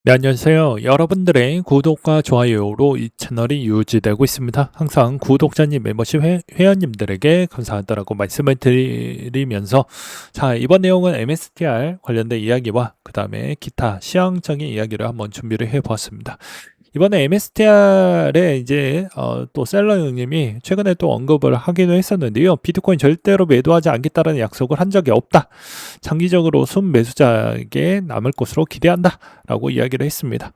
네, 안녕하세요. 여러분들의 구독과 좋아요로 이 채널이 유지되고 있습니다. 항상 구독자님, 멤버십 회원님들에게 감사하다라고 말씀을 드리면서, 자, 이번 내용은 MSTR 관련된 이야기와 그 다음에 기타 시황적인 이야기를 한번 준비를 해 보았습니다. 이번에 MSTR에 이제 또 셀러 형님이 최근에 또 언급을 하기도 했었는데요. 비트코인 절대로 매도하지 않겠다라는 약속을 한 적이 없다. 장기적으로 순매수자에게 남을 것으로 기대한다라고 이야기를 했습니다.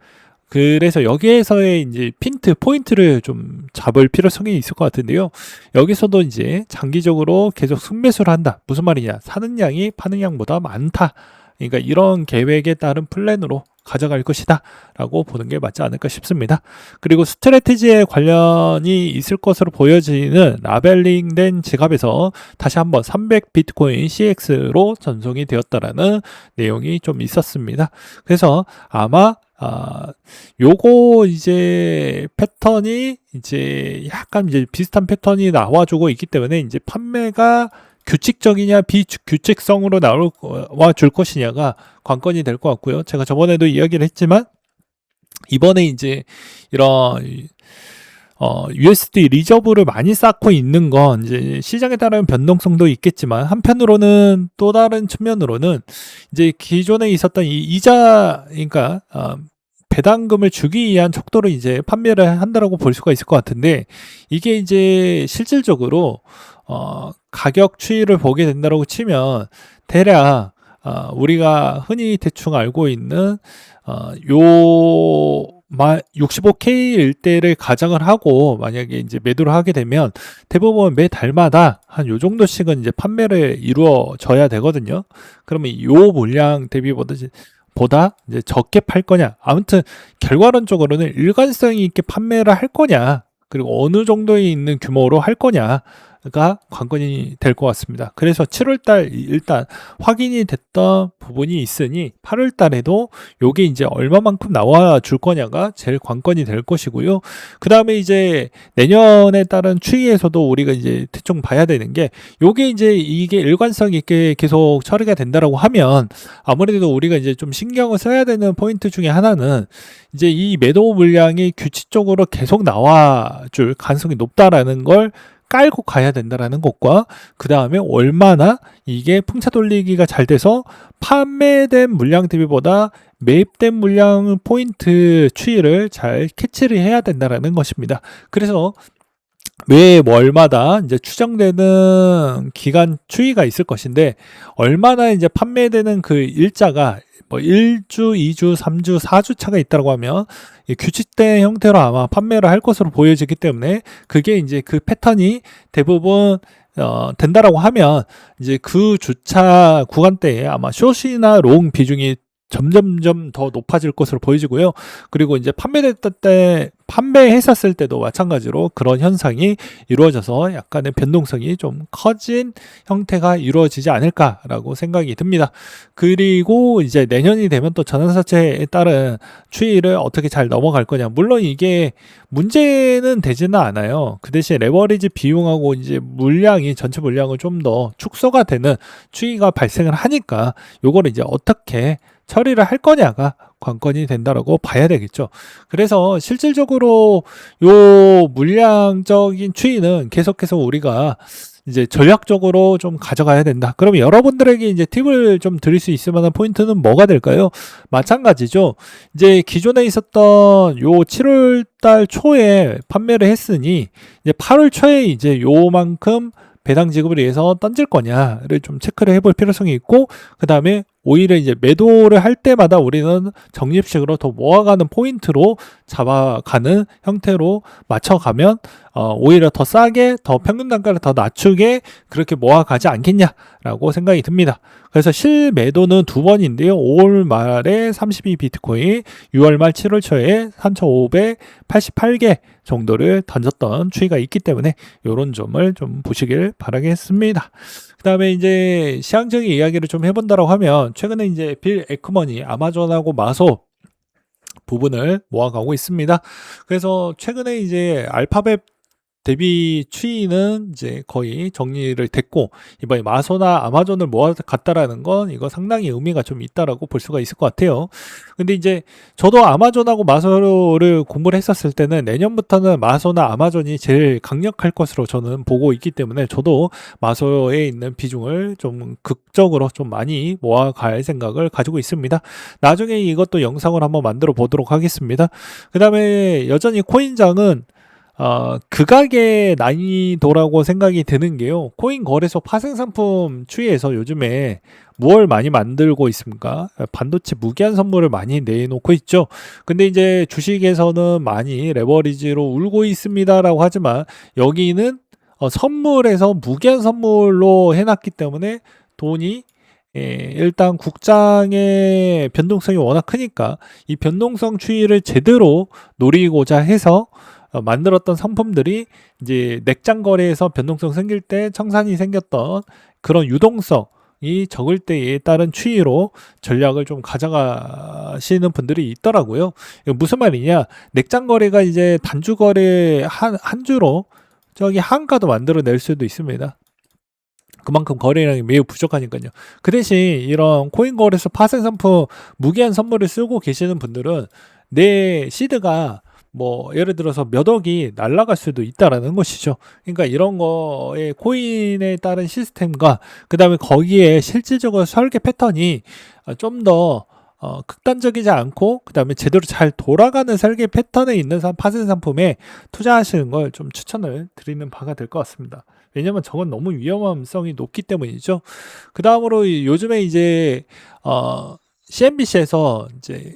그래서 여기에서의 이제 포인트를 좀 잡을 필요성이 있을 것 같은데요. 여기서도 이제 장기적으로 계속 순매수를 한다. 무슨 말이냐? 사는 양이 파는 양보다 많다. 그러니까 이런 계획에 따른 플랜으로 가져갈 것이다 라고 보는 게 맞지 않을까 싶습니다. 그리고 스트래티지에 관련이 있을 것으로 보여지는 라벨링된 지갑에서 다시 한번 300 비트코인 CX로 전송이 되었다라는 내용이 좀 있었습니다. 그래서 아마 요거 이제 패턴이 이제 약간 이제 비슷한 패턴이 나와주고 있기 때문에 이제 판매가 규칙적이냐 비규칙성으로 나와 줄 것이냐가 관건이 될 것 같고요. 제가 저번에도 이야기를 했지만 이번에 이제 이런 USD 리저브를 많이 쌓고 있는 건 이제 시장에 따른 변동성도 있겠지만 한편으로는 또 다른 측면으로는 이제 기존에 있었던 이 이자 그러니까 배당금을 주기 위한 척도로 이제 판매를 한다라고 볼 수가 있을 것 같은데 이게 이제 실질적으로 가격 추이를 보게 된다고 치면 대략 우리가 흔히 대충 알고 있는 요 65K 일대를 가정을 하고 만약에 이제 매도를 하게 되면 대부분 매 달마다 한 요 정도씩은 이제 판매를 이루어져야 되거든요. 그러면 요 물량 대비보다 이제 적게 팔 거냐. 아무튼 결과론적으로는 일관성이 있게 판매를 할 거냐. 그리고 어느 정도에 있는 규모로 할 거냐가 관건이 될 것 같습니다. 그래서 7월달 일단 확인이 됐던 부분이 있으니 8월달에도 요게 이제 얼마만큼 나와 줄 거냐가 제일 관건이 될 것이고요. 그 다음에 이제 내년에 따른 추이에서도 우리가 이제 대충 봐야 되는 게 요게 이제 이게 일관성 있게 계속 처리가 된다라고 하면 아무래도 우리가 이제 좀 신경을 써야 되는 포인트 중에 하나는 이제 이 매도 물량이 규칙적으로 계속 나와줄 가능성이 높다라는 걸 깔고 가야 된다라는 것과 그 다음에 얼마나 이게 풍차 돌리기가 잘 돼서 판매된 물량 대비보다 매입된 물량 포인트 추이를 잘 캐치를 해야 된다라는 것입니다. 그래서 매 월마다 이제 추정되는 기간 추이가 있을 것인데 얼마나 이제 판매되는 그 일자가 뭐 1주, 2주, 3주, 4주 차가 있다고 하면 규칙된 형태로 아마 판매를 할 것으로 보여지기 때문에 그게 이제 그 패턴이 대부분 된다라고 하면 이제 그 주차 구간대에 아마 숏이나 롱 비중이 점점점 더 높아질 것으로 보여지고요. 그리고 이제 판매했었을 때도 마찬가지로 그런 현상이 이루어져서 약간의 변동성이 좀 커진 형태가 이루어지지 않을까라고 생각이 듭니다. 그리고 이제 내년이 되면 또 전환사채에 따른 추이를 어떻게 잘 넘어갈 거냐. 물론 이게 문제는 되지는 않아요. 그 대신 레버리지 비용하고 이제 물량이 전체 물량을 좀 더 축소가 되는 추이가 발생을 하니까 요거를 이제 어떻게 처리를 할 거냐가 관건이 된다라고 봐야 되겠죠. 그래서 실질적으로 요 물량적인 추이는 계속해서 우리가 이제 전략적으로 좀 가져가야 된다. 그럼 여러분들에게 이제 팁을 좀 드릴 수 있을 만한 포인트는 뭐가 될까요? 마찬가지죠. 이제 기존에 있었던 요 7월 달 초에 판매를 했으니 이제 8월 초에 이제 요만큼 배당 지급을 위해서 던질 거냐를 좀 체크를 해볼 필요성이 있고 그 다음에 오히려 이제 매도를 할 때마다 우리는 적립식으로 더 모아가는 포인트로 잡아가는 형태로 맞춰가면 오히려 더 싸게 더 평균 단가를 더 낮추게 그렇게 모아가지 않겠냐라고 생각이 듭니다. 그래서 실매도는 두 번인데요. 5월 말에 32 비트코인, 6월 말 7월 초에 3,588개 정도를 던졌던 추이가 있기 때문에 이런 점을 좀 보시길 바라겠습니다. 그 다음에 이제 시황적인 이야기를 좀 해본다라고 하면 최근에 이제 빌 에크먼이 아마존하고 마소 부분을 모아가고 있습니다. 그래서 최근에 이제 알파벳 대비 추이는 이제 거의 정리를 됐고, 이번에 마소나 아마존을 모아갔다라는 건 이거 상당히 의미가 좀 있다라고 볼 수가 있을 것 같아요. 근데 이제 저도 아마존하고 마소를 공부를 했었을 때는 내년부터는 마소나 아마존이 제일 강력할 것으로 저는 보고 있기 때문에 저도 마소에 있는 비중을 좀 극적으로 좀 많이 모아갈 생각을 가지고 있습니다. 나중에 이것도 영상을 한번 만들어 보도록 하겠습니다. 그 다음에 여전히 코인장은 극악의 난이도라고 생각이 드는 게요. 코인 거래소 파생 상품 추이에서 요즘에 무엇을 많이 만들고 있습니까? 반도체 무기한 선물을 많이 내놓고 있죠. 근데 이제 주식에서는 많이 레버리지로 울고 있습니다라고 하지만 여기는 선물에서 무기한 선물로 해놨기 때문에 돈이 일단 국장의 변동성이 워낙 크니까 이 변동성 추이를 제대로 노리고자 해서 만들었던 상품들이 이제 넥장 거래에서 변동성 생길 때 청산이 생겼던 그런 유동성이 적을 때에 따른 추이로 전략을 좀 가져가시는 분들이 있더라고요. 이거 무슨 말이냐? 넥장 거래가 이제 단주 거래 한 주로 저기 한가도 만들어낼 수도 있습니다. 그만큼 거래량이 매우 부족하니까요. 그 대신 이런 코인 거래소 파생 상품 무기한 선물을 쓰고 계시는 분들은 내 시드가 뭐 예를 들어서 몇 억이 날아갈 수도 있다라는 것이죠. 그러니까 이런 거에 코인에 따른 시스템과 그 다음에 거기에 실질적으로 설계 패턴이 좀 더 극단적이지 않고 그 다음에 제대로 잘 돌아가는 설계 패턴에 있는 파생 상품에 투자하시는 걸 좀 추천을 드리는 바가 될 것 같습니다. 왜냐면 저건 너무 위험성이 높기 때문이죠. 그 다음으로 요즘에 이제 CNBC에서 이제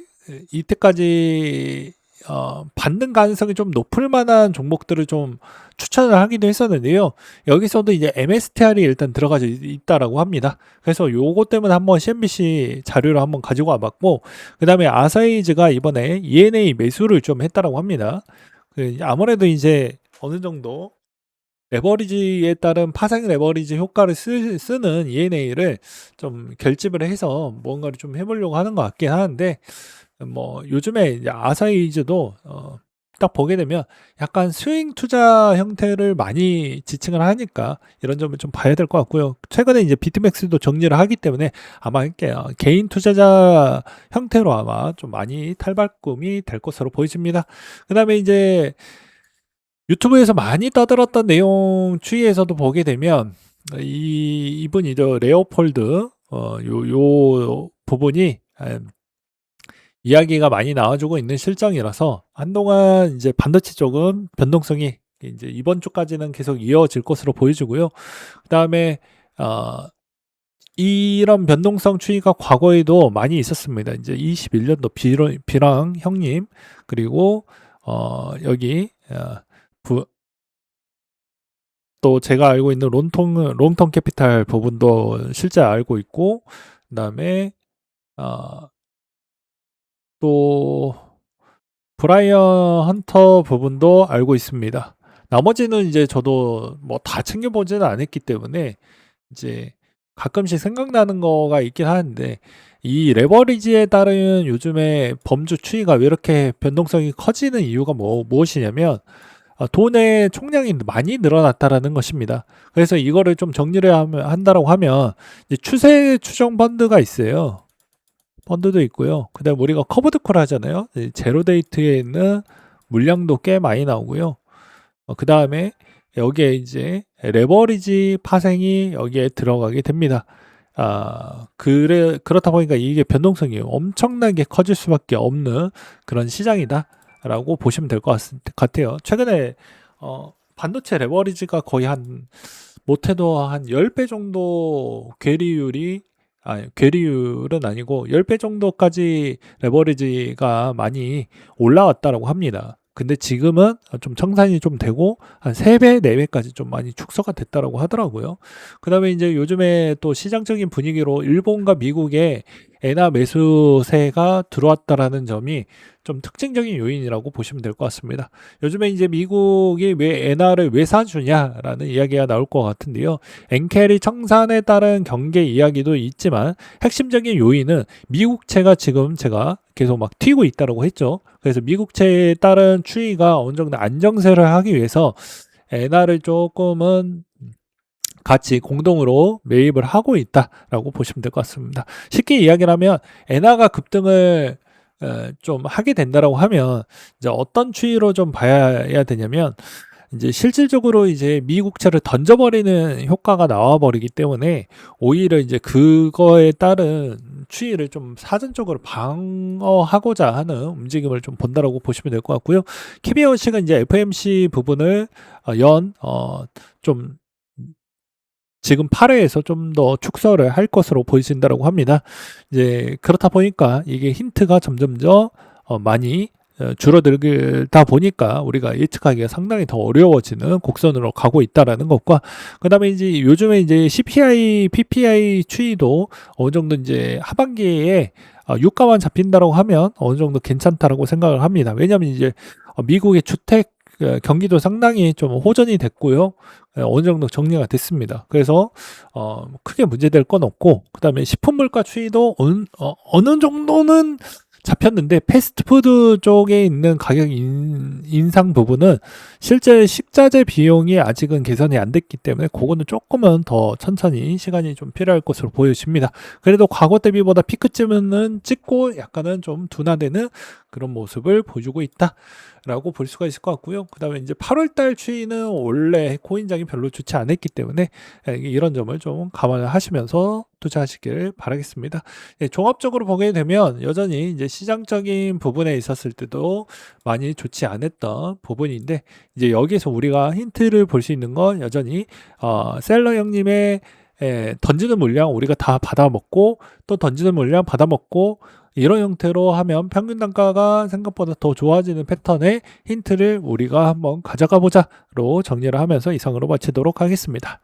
이때까지 받는 가능성이 좀 높을 만한 종목들을 좀 추천을 하기도 했었는데요. 여기서도 이제 MSTR이 일단 들어가져 있다라고 합니다. 그래서 요거 때문에 한번 CNBC 자료를 한번 가지고 와봤고, 그 다음에 아사히즈가 이번에 ENA 매수를 좀 했다라고 합니다. 아무래도 이제 어느 정도 레버리지에 따른 파생 레버리지 효과를 쓰는 ENA를 좀 결집을 해서 뭔가를 좀 해보려고 하는 것 같긴 하는데, 뭐 요즘에 이제 아사히즈도 딱 보게 되면 약간 스윙 투자 형태를 많이 지칭을 하니까 이런 점을 좀 봐야 될 것 같고요. 최근에 이제 비트맥스도 정리를 하기 때문에 아마 개인 투자자 형태로 아마 좀 많이 탈바꿈이 될 것으로 보여집니다. 그 다음에 이제 유튜브에서 많이 떠들었던 내용 추이에서도 보게 되면 이분이죠. 레오폴드 요 부분이 이야기가 많이 나와주고 있는 실정이라서 한동안 이제 반도체 쪽은 변동성이 이제 이번 주까지는 계속 이어질 것으로 보여지고요. 그 다음에 이런 변동성 추이가 과거에도 많이 있었습니다. 이제 21년도 비랑 형님 그리고 여기 또 제가 알고 있는 롱텀 캐피탈 부분도 실제 알고 있고 그다음에 또 브라이언 헌터 부분도 알고 있습니다. 나머지는 이제 저도 뭐 다 챙겨보지는 않았기 때문에 이제 가끔씩 생각나는 거가 있긴 하는데 이 레버리지에 따른 요즘에 범주 추이가 왜 이렇게 변동성이 커지는 이유가 무엇이냐면 돈의 총량이 많이 늘어났다라는 것입니다. 그래서 이거를 좀 정리를 한다라고 하면 이제 추세 추정 펀드가 있어요. 펀드도 있고요. 그 다음에 우리가 커브드콜 하잖아요. 제로데이트에 있는 물량도 꽤 많이 나오고요. 그 다음에 여기에 이제 레버리지 파생이 여기에 들어가게 됩니다. 그렇다 보니까 이게 변동성이 엄청나게 커질 수밖에 없는 그런 시장이다 라고 보시면 될 것 같아요. 최근에 반도체 레버리지가 거의 못해도 한 10배 정도 괴리율은 아니고 10배 정도까지 레버리지가 많이 올라왔다라고 합니다. 근데 지금은 좀 청산이 좀 되고 한 3배, 4배까지 좀 많이 축소가 됐다라고 하더라고요. 그 다음에 이제 요즘에 또 시장적인 분위기로 일본과 미국의 엔화 매수세가 들어왔다라는 점이 좀 특징적인 요인이라고 보시면 될 것 같습니다. 요즘에 이제 미국이 왜 엔화를 왜 사주냐라는 이야기가 나올 것 같은데요. 엔캐리 청산에 따른 경계 이야기도 있지만 핵심적인 요인은 미국채가 지금 제가 계속 막 튀고 있다고 했죠. 그래서 미국채에 따른 추이가 어느 정도 안정세를 하기 위해서 엔화를 조금은 같이 공동으로 매입을 하고 있다라고 보시면 될 것 같습니다. 쉽게 이야기를 하면 엔화가 급등을 좀 하게 된다라고 하면 이제 어떤 추이로 좀 봐야 되냐면 이제 실질적으로 이제 미국채를 던져버리는 효과가 나와버리기 때문에 오히려 이제 그거에 따른 추이를 좀 사전적으로 방어하고자 하는 움직임을 좀 본다라고 보시면 될 것 같고요. KBOC가 이제 FMC 부분을 좀 지금 8회에서 좀 더 축소를 할 것으로 보이신다라고 합니다. 이제 그렇다 보니까 이게 힌트가 점점점 많이 줄어들다 보니까 우리가 예측하기가 상당히 더 어려워지는 곡선으로 가고 있다라는 것과, 그다음에 이제 요즘에 이제 CPI, PPI 추이도 어느 정도 이제 하반기에 유가만 잡힌다라고 하면 어느 정도 괜찮다라고 생각을 합니다. 왜냐하면 이제 미국의 주택 경기도 상당히 좀 호전이 됐고요. 어느 정도 정리가 됐습니다. 그래서 크게 문제될 건 없고, 그다음에 식품 물가 추이도 어느 정도는 잡혔는데 패스트푸드 쪽에 있는 가격 인상 부분은 실제 식자재 비용이 아직은 개선이 안 됐기 때문에 그거는 조금은 더 천천히 시간이 좀 필요할 것으로 보여집니다. 그래도 과거 대비보다 피크쯤은 찍고 약간은 좀 둔화되는 그런 모습을 보여주고 있다라고 볼 수가 있을 것 같고요. 그 다음에 이제 8월달 추이는 원래 코인장이 별로 좋지 않았기 때문에 이런 점을 좀 감안을 하시면서 투자하시길 바라겠습니다. 종합적으로 보게 되면 여전히 이제 시장적인 부분에 있었을 때도 많이 좋지 않았던 부분인데, 이제 여기서 우리가 힌트를 볼 수 있는 건 여전히 셀러 형님의 던지는 물량 우리가 다 받아먹고 또 던지는 물량 받아먹고 이런 형태로 하면 평균 단가가 생각보다 더 좋아지는 패턴의 힌트를 우리가 한번 가져가 보자로 정리를 하면서 이상으로 마치도록 하겠습니다.